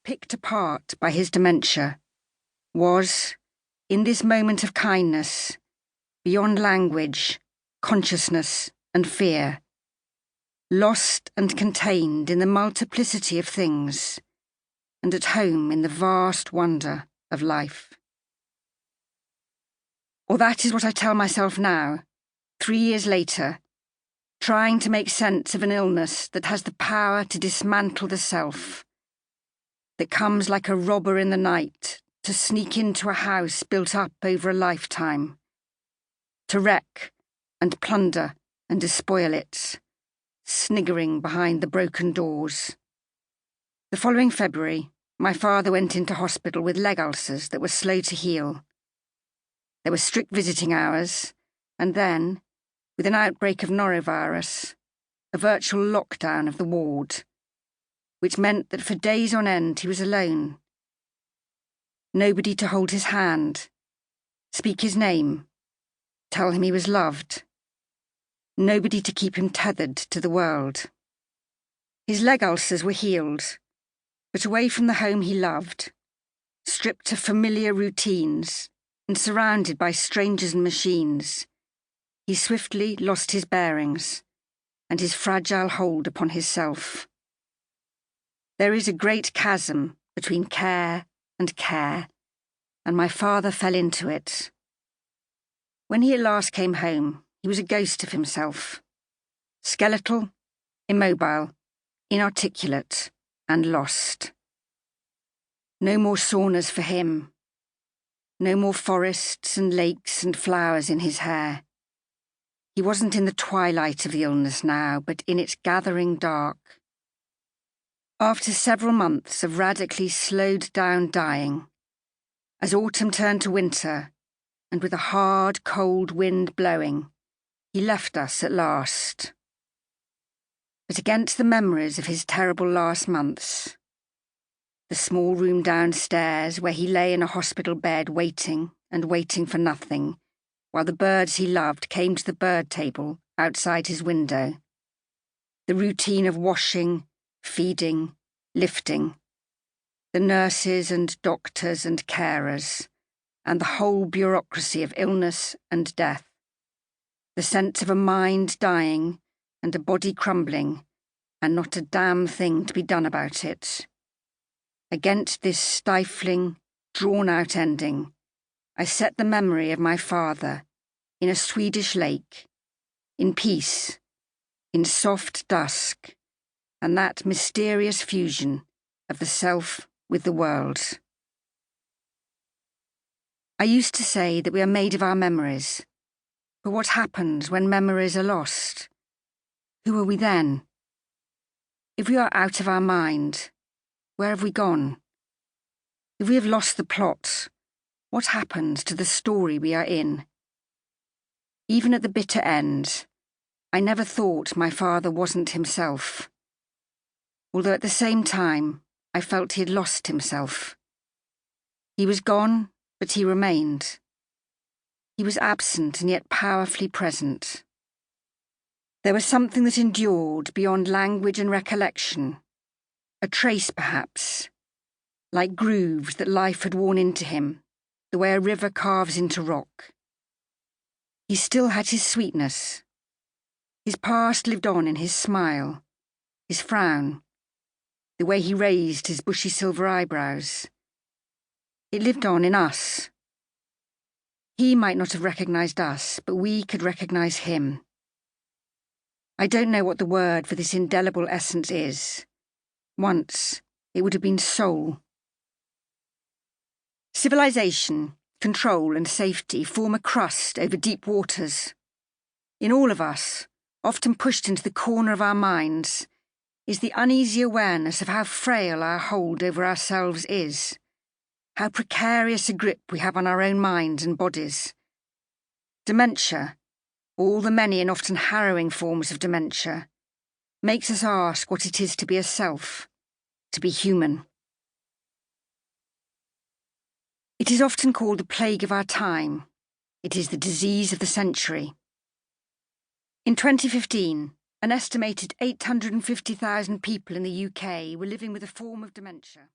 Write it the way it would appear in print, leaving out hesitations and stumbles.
picked apart by his dementia, was, in this moment of kindness, beyond language, consciousness, and fear, lost and contained in the multiplicity of things, and at home in the vast wonder of life. Or that is what I tell myself now, 3 years later, trying to make sense of an illness that has the power to dismantle the self, that comes like a robber in the night to sneak into a house built up over a lifetime, to wreck and plunder and despoil it, sniggering behind the broken doors. The following February, my father went into hospital with leg ulcers that were slow to heal. There were strict visiting hours, and then, with an outbreak of norovirus, a virtual lockdown of the ward, which meant that for days on end he was alone. Nobody to hold his hand, speak his name, tell him he was loved. Nobody to keep him tethered to the world. His leg ulcers were healed, but away from the home he loved, stripped of familiar routines and surrounded by strangers and machines, he swiftly lost his bearings and his fragile hold upon his self. There is a great chasm between care, and my father fell into it. When he at last came home, he was a ghost of himself, skeletal, immobile, inarticulate, and lost. No more saunas for him, no more forests and lakes and flowers in his hair. He wasn't in the twilight of the illness now, but in its gathering dark. After several months of radically slowed down dying, as autumn turned to winter, and with a hard, cold wind blowing, he left us at last. But against the memories of his terrible last months, the small room downstairs where he lay in a hospital bed waiting for nothing, while the birds he loved came to the bird table outside his window, the routine of washing, feeding, lifting, the nurses and doctors and carers, and the whole bureaucracy of illness and death, the sense of a mind dying and a body crumbling, and not a damn thing to be done about it. Against this stifling, drawn-out ending, I set the memory of my father in a Swedish lake, in peace, in soft dusk, and that mysterious fusion of the self with the world. I used to say that we are made of our memories, but what happens when memories are lost? Who are we then? If we are out of our mind, where have we gone? If we have lost the plot, what happens to the story we are in? Even at the bitter end, I never thought my father wasn't himself, although at the same time I felt he had lost himself. He was gone, but he remained. He was absent and yet powerfully present. There was something that endured beyond language and recollection, a trace perhaps, like grooves that life had worn into him, the way a river carves into rock. He still had his sweetness. His past lived on in his smile, his frown, the way he raised his bushy silver eyebrows. It lived on in us. He might not have recognised us, but we could recognise him. I don't know what the word for this indelible essence is. Once, it would have been soul. Civilization, control and safety form a crust over deep waters. In all of us, often pushed into the corner of our minds, is the uneasy awareness of how frail our hold over ourselves is, how precarious a grip we have on our own minds and bodies. Dementia, all the many and often harrowing forms of dementia, makes us ask what it is to be a self, to be human. It is often called the plague of our time. It is the disease of the century. In 2015, an estimated 850,000 people in the UK were living with a form of dementia.